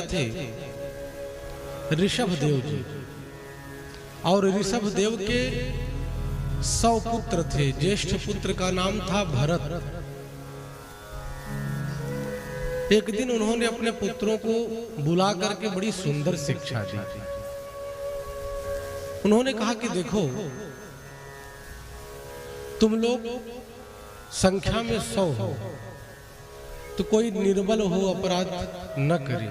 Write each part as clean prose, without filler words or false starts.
थे ऋषभ देव जी, और ऋषभ देव के 100 पुत्र थे। ज्येष्ठ पुत्र का नाम था भरत। एक दिन उन्होंने अपने पुत्रों को बुला करके बड़ी सुंदर शिक्षा दी। उन्होंने कहा कि देखो, तुम लोग संख्या में 100 हो, तो कोई निर्बल हो अपराध न करे,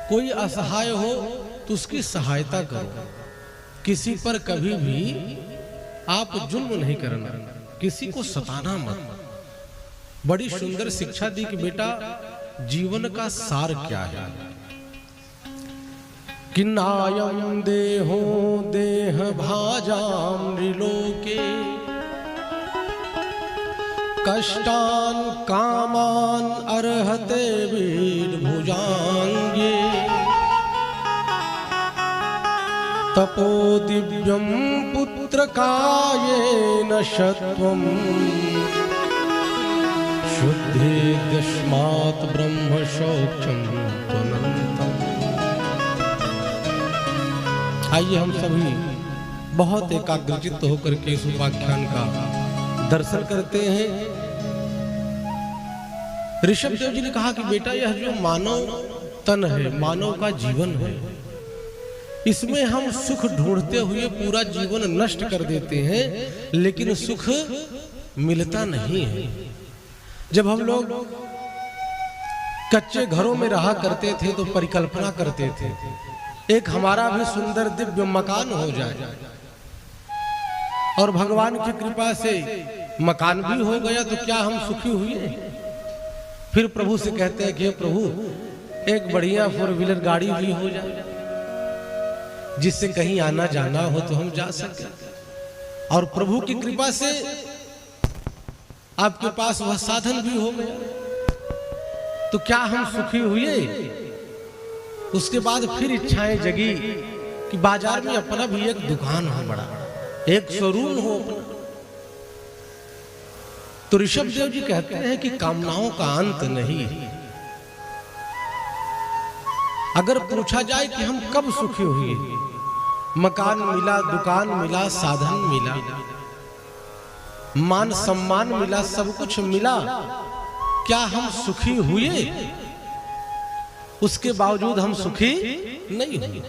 कोई असहाय हो तो उसकी सहायता करो, किसी पर कभी भी आप जुल्म नहीं करना, किसी को सताना मत। बड़ी सुंदर शिक्षा दी कि बेटा जीवन का सार क्या है। कि नायं देहो देह भाजाम त्रिलोके, कष्टान कामान अर्हते वीर भुजांगे, तपो दिव्यम पुत्र कायेन शत्वम, शुद्धि दस्मात् ब्रह्म शौचम त्वनन्तम्। आइए हम सभी बहुत एकाग्रचित्त होकर के इस उपाख्यान का दर्शन करते हैं। ऋषभ देव जी ने कहा कि बेटा यह जो मानव तन है, मानव का जीवन है, इसमें हम सुख ढूंढते हुए पूरा जीवन नष्ट कर देते हैं, लेकिन सुख मिलता नहीं है। जब हम लोग कच्चे घरों में रहा करते थे तो परिकल्पना करते थे एक हमारा भी सुंदर दिव्य मकान हो जाए, और भगवान की कृपा से मकान भी हो गया तो क्या हम सुखी हुए? फिर प्रभु से कहते हैं कि प्रभु एक बढ़िया 4 व्हीलर गाड़ी भी हो जाए, जिससे कहीं आना जाना हो तो हम जा सके, और प्रभु की कृपा से आपके पास वह साधन भी हो गया, तो क्या हम सुखी हुए? उसके बाद फिर इच्छाएं जगी कि बाजार में अपना भी एक दुकान हो, बड़ा एक शोरूम हो अपना। तो ऋषभ देव जी कहते हैं कि कामनाओं का अंत नहीं। अगर पूछा जाए कि हम कब सुखी हुए, मकान मिला, दुकान मिला, साधन मिला, मान सम्मान मिला, सब कुछ मिला, क्या हम सुखी हुए? उसके बावजूद हम सुखी नहीं हुए।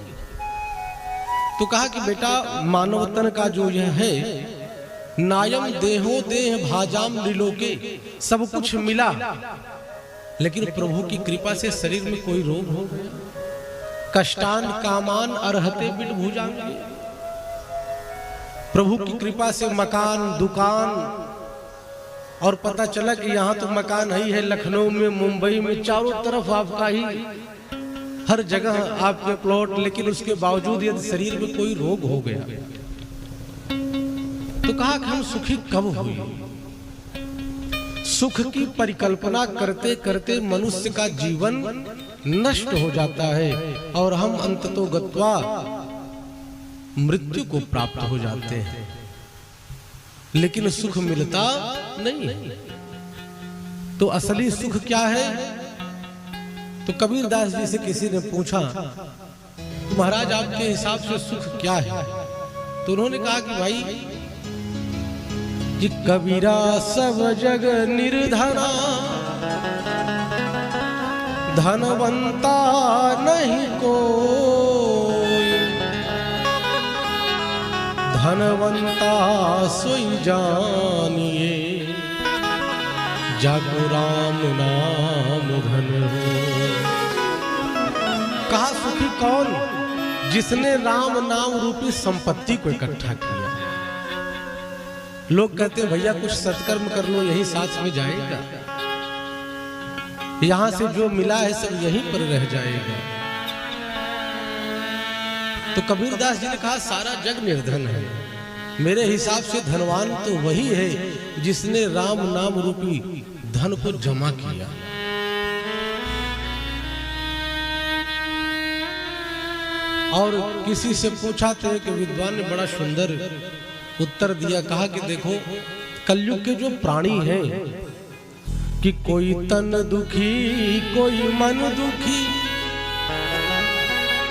तो कहा कि बेटा मानवतन का जो यह है, नायम देहो देह भाजाम त्रिलोके, सब कुछ मिला, लेकिन प्रभु की कृपा से शरीर में कोई रोग हो गया। कष्टान कामान अर्हते वीर भुजांगे, प्रभु की कृपा से मकान, दुकान, और पता चला कि यहाँ तो मकान ही है, लखनऊ में, मुंबई में, चारों तरफ आपका ही, हर जगह आपके प्लॉट, लेकिन उसके बावजूद यदि शरीर में कोई रोग हो गया तो कहा कि हम सुखी कब हुए? सुख की परिकल्पना करते करते मनुष्य का जीवन नष्ट हो जाता है और हम अंततो गत्वा मृत्यु को प्राप्त हो जाते हैं, लेकिन सुख मिलता नहीं। तो असली सुख क्या है? तो कबीरदास जी से किसी ने पूछा, महाराज आपके हिसाब से सुख क्या है? तो उन्होंने कहा कि भाई कि कबीरा सब जग निर्धना, धनवंता नहीं कोई, धनवंता सोई जानिए, जाको राम नाम धन हो। कहा सुखी कौन? जिसने राम नाम रूपी संपत्ति को इकट्ठा किया। लोग कहते हैं भैया कुछ सत्कर्म कर लो, यही साथ में जाएगा, यहां से जो मिला है सब यहीं पर रह जाएगा। तो कबीरदास जी ने कहा सारा जग निर्धन है, मेरे हिसाब से धनवान तो वही है जिसने राम नाम रूपी धन को जमा किया। और किसी से पूछा तो कि विद्वान ने बड़ा सुंदर उत्तर दिया, कहा कि देखो कलयुग के जो प्राणी हैं कि कोई तन दुखी कोई मन दुखी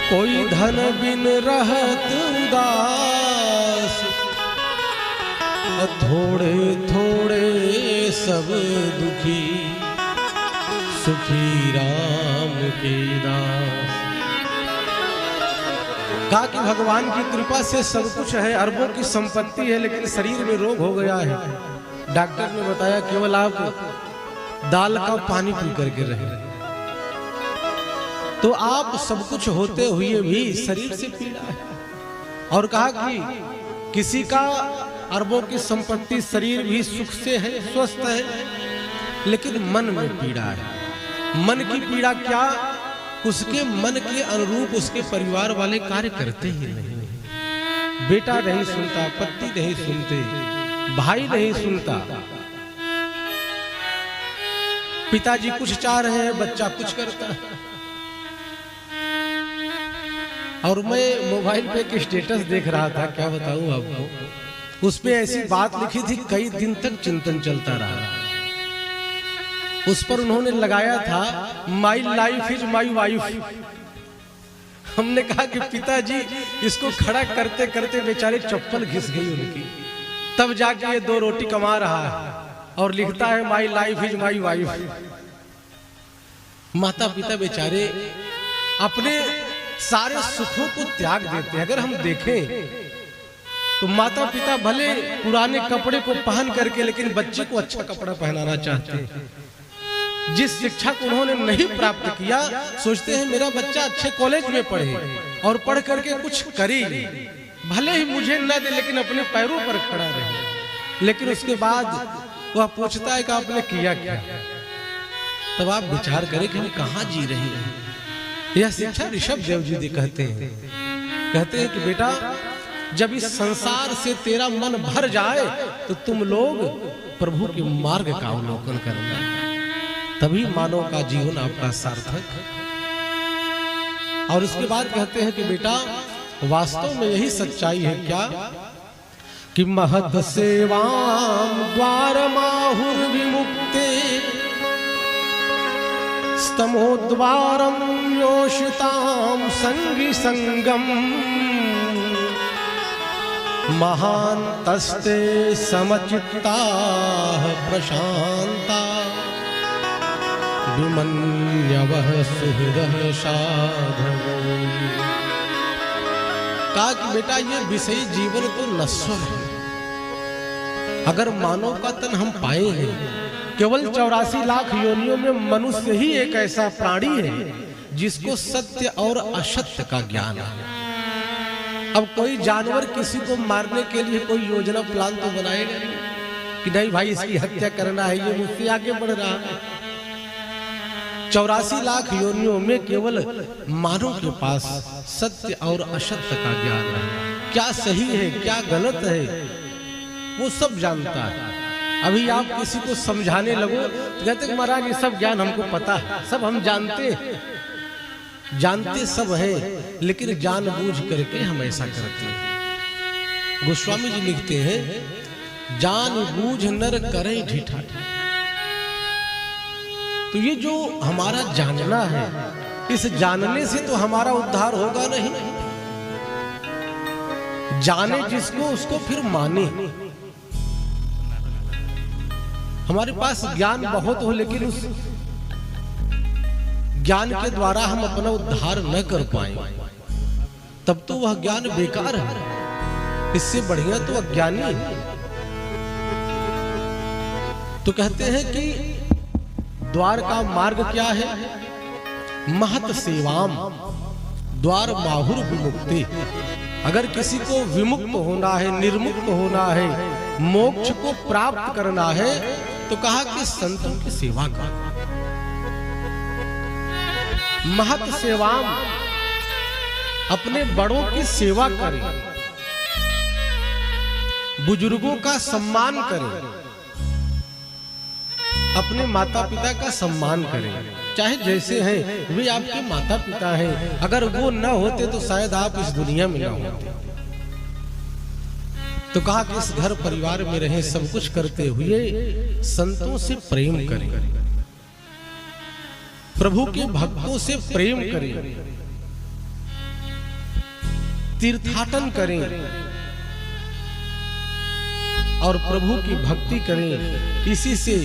कोई धन बिन रहत उदास, थोड़े थोड़े सब दुखी, सुखी राम के दास। कहा कि भगवान की कृपा से सब कुछ है, अरबों की संपत्ति है, लेकिन शरीर में रोग हो गया है। डॉक्टर ने बताया केवल आप दाल का पानी पी करके रहे। तो आप सब कुछ होते हुए भी शरीर से पीड़ा है। और कहा कि किसी का अरबों की संपत्ति, शरीर भी सुख से है, स्वस्थ है, लेकिन मन में पीड़ा है। मन की पीड़ा क्या? उसके मन के अनुरूप उसके परिवार वाले कार्य करते ही नहीं। बेटा नहीं सुनता, पति नहीं सुनते, भाई नहीं सुनता, पिताजी कुछ चाह रहे हैं, बच्चा कुछ करता है। और मैं मोबाइल पे एक स्टेटस देख रहा था, क्या बताऊं आपको, उस पे ऐसी बात लिखी थी, कई दिन तक चिंतन चलता रहा। उस पर उन्होंने लगाया था, my life is my wife. हमने कहा कि पिताजी इसको खड़ा करते करते बेचारे चप्पल घिस गई उनकी, तब जाके ये 2 रोटी कमा रहा है और लिखता है my life is my wife. माता पिता बेचारे अपने सारे सुखों को त्याग देते हैं। अगर हम देखें तो माता पिता भले पुराने कपड़े को पहन करके, लेकिन बच्चे को अच्छा कपड़ा पहनाना चाहते हैं। जिस शिक्षा को उन्होंने नहीं प्राप्त किया, सोचते हैं मेरा बच्चा अच्छे कॉलेज में पढ़े और पढ़ करके कुछ करे, भले ही मुझे न दे, लेकिन अपने पैरों पर खड़ा रहे। लेकिन उसके बाद वह पूछता है कि आपने किया क्या? तब आप विचार करें कि हम कहाँ जी रहे हैं। यह शिक्षा ऋषभ देव जी कहते हैं कि बेटा, जब इस संसार से तेरा मन भर जाए तो तुम लोग प्रभु के मार्ग का अवलोकन करना, तभी मानव का जीवन आपका सार्थक। और उसके बाद कहते हैं कि बेटा, वास्तव में यही सच्चाई है क्या कि महत सेवाम द्वार माहुर विमुक्ते, स्तमोद्वारम योषिताम संगी संगम, महान्तस्ते समचित्ता प्रशांता, विमन्यवः सुहृदः साधवो। कहा कि बेटा, ये विषयी जीवन तो नश्वर है। अगर मानव का तन हम पाए हैं, केवल 84 लाख योनियों में मनुष्य ही एक ऐसा प्राणी है जिसको सत्य और असत्य का ज्ञान है। अब कोई जानवर किसी को मारने के लिए कोई योजना प्लान तो बनाएगा कि नहीं भाई इसकी हत्या करना है, ये मुझसे आगे बढ़ रहा है। 84 लाख योनियों में केवल मानव के पास सत्य और असत्य का ज्ञान है। क्या सही है, क्या गलत है, वो सब जानता है। अभी आप किसी को समझाने लगो तो कहते हैं महाराज ये सब ज्ञान हमको पता है, सब हम जानते सब है, लेकिन जानबूझ करके हम ऐसा करते हैं। गोस्वामी जी लिखते हैं, जानबूझ नर करे ढिठा। तो ये जो हमारा जानना है, इस जानने से तो हमारा उद्धार होगा नहीं। जाने जिसको उसको फिर माने। हमारे पास ज्ञान बहुत हो, लेकिन उस ज्ञान के द्वारा हम अपना उद्धार न कर पाए, तब तो वह ज्ञान बेकार है। इससे बढ़िया तो अज्ञानी है। तो कहते हैं कि द्वार का मार्ग क्या है? महत सेवाम द्वार माहुर विमुक्ति। अगर किसी को विमुक्त होना है, निर्मुक्त होना है, मोक्ष को प्राप्त करना है, तो कहा कि संतों की सेवा कर। महत सेवाम, अपने बड़ों की सेवा करें, बुजुर्गों का सम्मान करें, अपने माता पिता का सम्मान करें, चाहे जैसे हैं वे आपके माता पिता हैं। अगर वो न होते तो शायद आप इस दुनिया में न होते। तो कहा कि इस घर परिवार में रहें, सब कुछ करते हुए संतों से प्रेम करें, प्रभु के भक्तों से प्रेम करें, तीर्थाटन करें और प्रभु की भक्ति करें। इसी से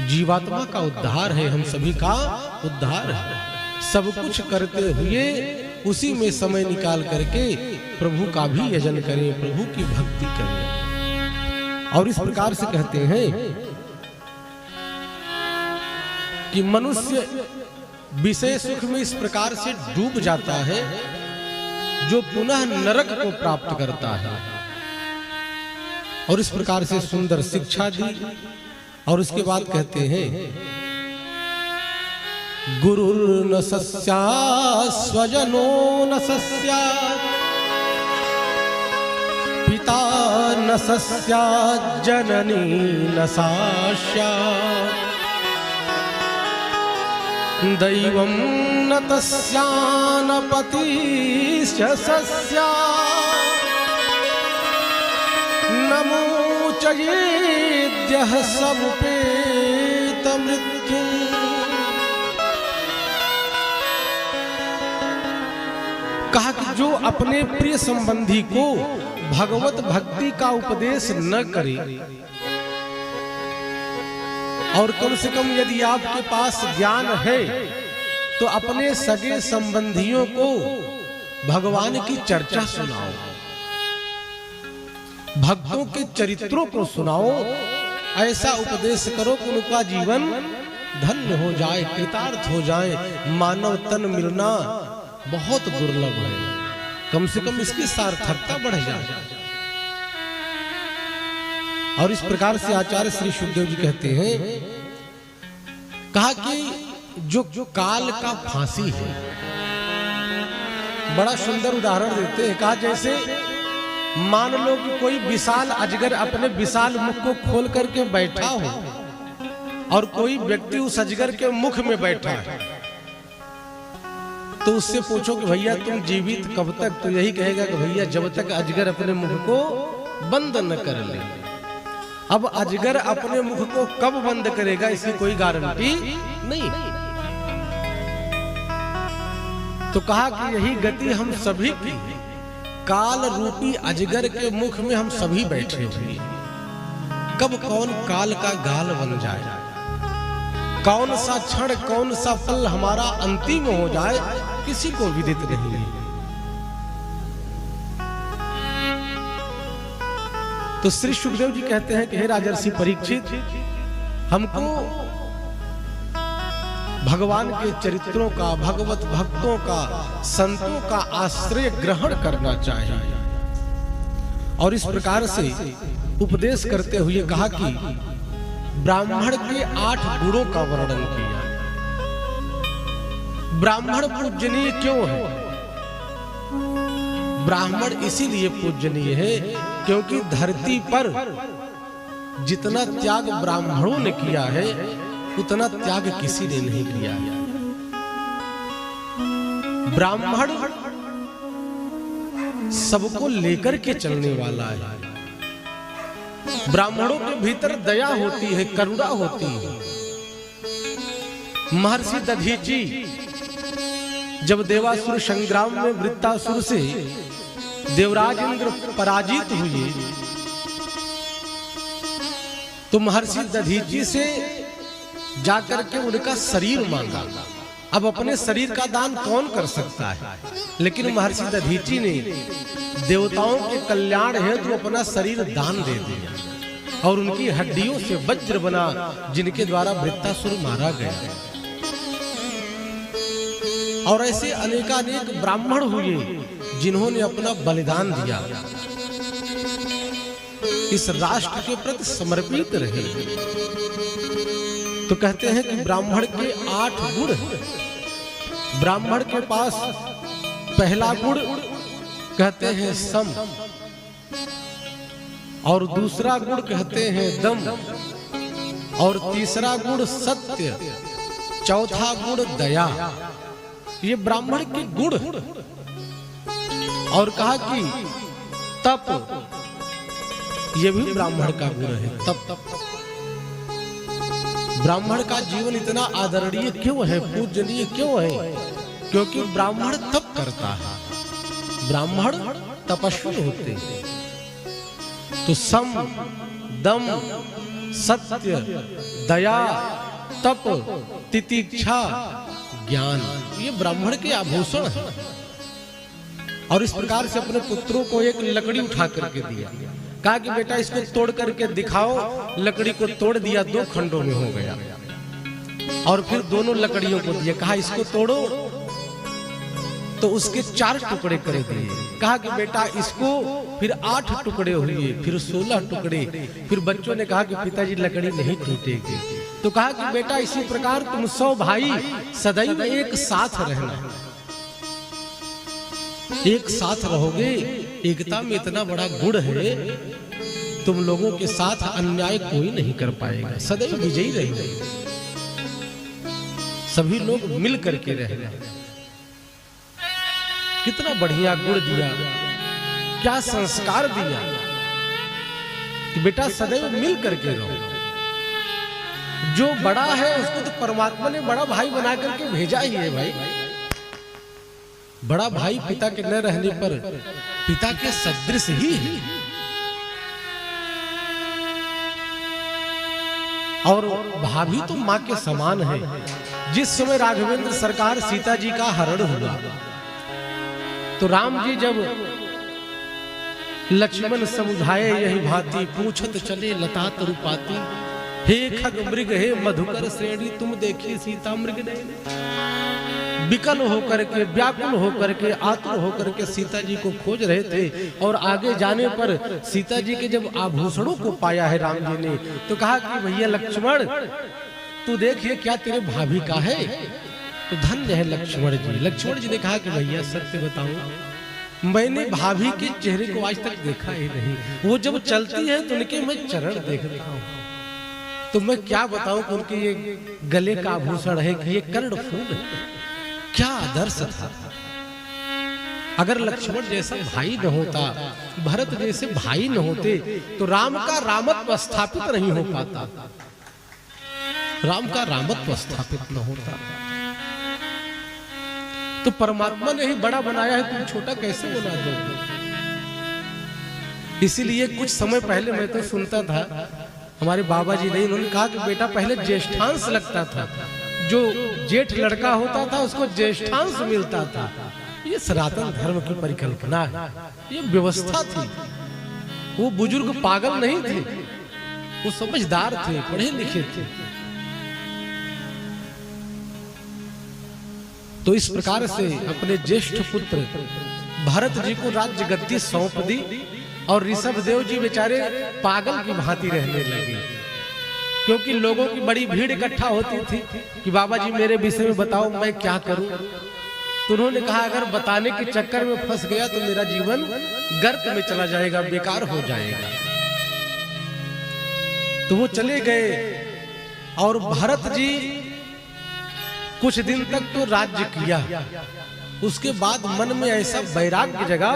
जीवात्मा का उद्धार है, हम सभी का उद्धार है। सब कुछ करते हुए उसी में समय निकाल करके प्रभु का भी यजन करें, प्रभु की भक्ति करें। और इस प्रकार से कहते हैं कि मनुष्य विषय सुख में इस प्रकार से डूब जाता है जो पुनः नरक को प्राप्त करता है। और इस प्रकार से सुंदर शिक्षा दी। और उसके बाद कहते हैं गुरुर्न सस्यात् स्वजनो न सस्यात्, पिता न सस्यात् जननी न सास्यात्, दैवं न तस्यान् पतिश्च सस्यात्, नमोचयेद्यः समुपेत मृत्युम्। कहा कि जो अपने प्रिय संबंधी को भगवत भक्ति का उपदेश न करे, और कम से कम यदि आपके पास ज्ञान है तो अपने सगे संबंधियों को भगवान की चर्चा सुनाओ, भक्तों के चरित्रों को सुनाओ। ऐसा उपदेश करो कि उनका जीवन धन्य हो जाए, कृतार्थ हो जाए। मानव तन मिलना बहुत दुर्लभ है, कम से कम इसकी सार्थकता बढ़ जाए। और इस प्रकार से आचार्य श्री शुकदेव जी कहते हैं, कहा कि जो काल का फांसी है, बड़ा सुंदर उदाहरण देते हैं। कहा जैसे मान लो कि कोई विशाल अजगर अपने विशाल मुख को खोल करके बैठा हो और कोई व्यक्ति उस अजगर के मुख में बैठा है, तो उससे पूछो कि भैया तुम जीवित कब तक, तो यही कहेगा कि भैया जब तक अजगर अपने मुख को बंद न कर ले। अब अजगर अपने मुख को कब बंद करेगा इसकी कोई गारंटी नहीं। तो कहा कि यही गति हम सभी की, काल रूपी अजगर के मुख में हम सभी बैठे हुए। कब कौन काल का गाल बन जाए, कौन सा क्षण कौन सा पल हमारा अंतिम हो जाए, किसी को विदित नहीं है। तो श्री शुकदेव जी कहते हैं कि हे राजर्षि परीक्षित, हमको भगवान के चरित्रों का, भगवत भक्तों का, संतों का आश्रय ग्रहण करना चाहिए। और इस प्रकार से उपदेश करते हुए कहा कि ब्राह्मण के 8 गुणों का वर्णन किया। ब्राह्मण पूजनीय क्यों है? ब्राह्मण इसीलिए पूजनीय है क्योंकि धरती पर जितना त्याग ब्राह्मणों ने किया है उतना त्याग किसी ने नहीं किया है। ब्राह्मण सबको लेकर के चलने वाला है। ब्राह्मणों के भीतर दया होती है, करुणा होती है। महर्षि दधीची जब देवासुर संग्राम में वृत्तासुर से देवराज इंद्र पराजित हुए तो महर्षि दधीची से जाकर के उनका शरीर मांगा। अब अपने शरीर का दान कौन कर सकता है, लेकिन महर्षि दधीची ने देवताओं के कल्याण हेतु अपना शरीर दान दे दिया और उनकी हड्डियों से वज्र बना जिनके द्वारा वृत्तासुर मारा गया। और ऐसे अनेकानेक ब्राह्मण हुए जिन्होंने अपना बलिदान दिया, इस राष्ट्र के प्रति समर्पित रहे। तो कहते हैं कि ब्राह्मण के 8 गुण हैं। ब्राह्मण के पास पहला गुण कहते हैं सम, और दूसरा गुण कहते हैं दम, और तीसरा गुण सत्य, चौथा गुण दया। ये ब्राह्मण के गुण। और कहा कि तप, ये भी ब्राह्मण का गुण है। तप ब्राह्मण का जीवन इतना आदरणीय क्यों है, पूजनीय क्यों है? क्योंकि ब्राह्मण तप करता है। ब्राह्मण तपस्वी होते हैं। तो सम, दम, सत्य, दया, तप, तितिक्षा, ज्ञान, ये ब्राह्मण के आभूषण है। और इस प्रकार से अपने पुत्रों को एक लकड़ी उठा करके दिया, कहा कि बेटा इसको तोड़ करके दिखाओ। लकड़ी को तोड़ दिया, 2 खंडों में हो गया। और फिर दोनों लकड़ियों को दिया, कहा इसको तोड़ो, तो उसके 4 टुकड़े कर दिए। कहा कि बेटा इसको, फिर 8 टुकड़े हुए, फिर 16 टुकड़े। फिर बच्चों ने कहा कि पिताजी लकड़ी नहीं टूटेगी। तो कहा कि बेटा इसी प्रकार तुम 100 भाई सदैव एक साथ रहना, एक साथ रहोगे। एकता में इतना बड़ा गुण है, तुम लोगों के साथ अन्याय कोई नहीं कर पाएगा, सदैव विजयी रहेंगे। सभी लोग मिल करके रहना। कितना बढ़िया गुण दिया, क्या संस्कार दिया कि बेटा सदैव मिल करके रहो। जो बड़ा है उसको तो परमात्मा ने बड़ा भाई बना करके भेजा ही है भाई। बड़ा भाई पिता के न रहने पर पिता के सदृश ही है। और भाभी तो मां के समान है। जिस समय राघवेंद्र सरकार सीता जी का हरण हुआ, तो राम जी जब लक्ष्मण समुझाए यही भांति, पूछत चले लता तरुपाती, हे खग मृग हे मधुकर श्रेणी, तुम देखी सीता मृग ने। विकल होकर के, व्याकुल होकर के, आतुर होकर के सीता जी को खोज रहे थे। और आगे जाने पर सीता जी के जब आभूषणों को पाया है राम जी ने, तो कहा कि भैया लक्ष्मण तू देखिए क्या तेरे भाभी का है। तो धन्य है लक्ष्मण जी। लक्ष्मण जी ने कहा कि भैया सत्य बताऊं, मैंने भाभी के चेहरे को आज तक देखा ही नहीं। वो जब चलती है तो उनके मैं चरण देखता हूँ, तो मैं क्या बताऊं कि उनके ये गले का आभूषण है कि ये कर्णफूल है। क्या आदर्श था। अगर लक्ष्मण जैसा भाई न होता, भरत जैसे भाई न होते, तो राम का रामत्व स्थापित नहीं हो पाता। राम का रामत्व स्थापित न होता। तो परमात्मा ने ही बड़ा बनाया है, तुम छोटा कैसे बना दोगे। इसीलिए कुछ समय पहले मैं तो सुनता था, हमारे बाबा जी ने, उन्होंने कहा कि बेटा पहले ज्येष्ठांश लगता था, जो जेठ लड़का होता था उसको ज्येष्ठांश मिलता था। ये सनातन धर्म की परिकल्पना है, ये व्यवस्था थी। वो बुजुर्ग पागल नहीं थे, वो समझदार थे, पढ़े लिखे थे। तो इस प्रकार से अपने ज्येष्ठ पुत्र भरत जी को राज्य गद्दी सौंप दी, और ऋषभदेव जी बेचारे पागल की भांति रहने लगे, क्योंकि लोगों की बड़ी भीड़ इकट्ठा होती थी कि बाबा जी मेरे विषय में बताओ मैं क्या करूं। तो उन्होंने कहा अगर बताने के चक्कर में फंस गया तो मेरा जीवन गर्त में चला जाएगा, बेकार हो जाएगा। तो वो चले गए, और भरत जी कुछ दिन तक तो राज्य किया। उसके बाद मन में ऐसा वैराग्य जगा,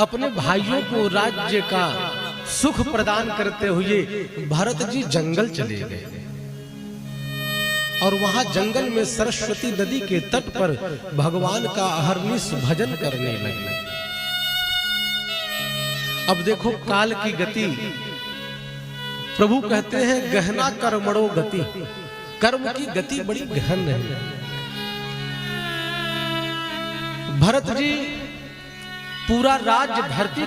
अपने भाइयों को राज्य का सुख प्रदान करते हुए भरत जी जंगल चले गए। और वहां जंगल में सरस्वती नदी के तट पर भगवान का अहर्निश भजन करने लगे। अब देखो काल की गति, प्रभु कहते हैं गहना कर्मणो गति, कर्म की गति बड़ी गहन है। भरत जी पूरा राज्य धरती